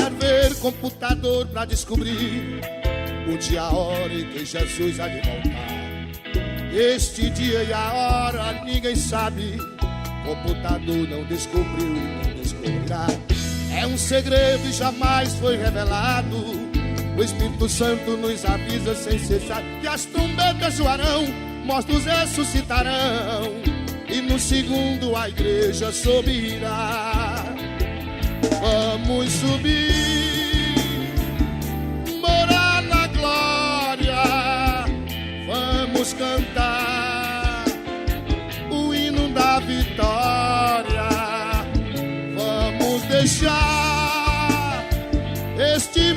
quer ver computador pra descobrir o dia, a hora em que Jesus há de voltar. Este dia e a hora ninguém sabe, computador não descobriu e não descobrirá. É um segredo e jamais foi revelado. O Espírito Santo nos avisa sem cessar que as trombetas soarão, mortos ressuscitarão, e no segundo a igreja subirá. Vamos subir, morar na glória, vamos cantar o hino da vitória. Vamos deixar este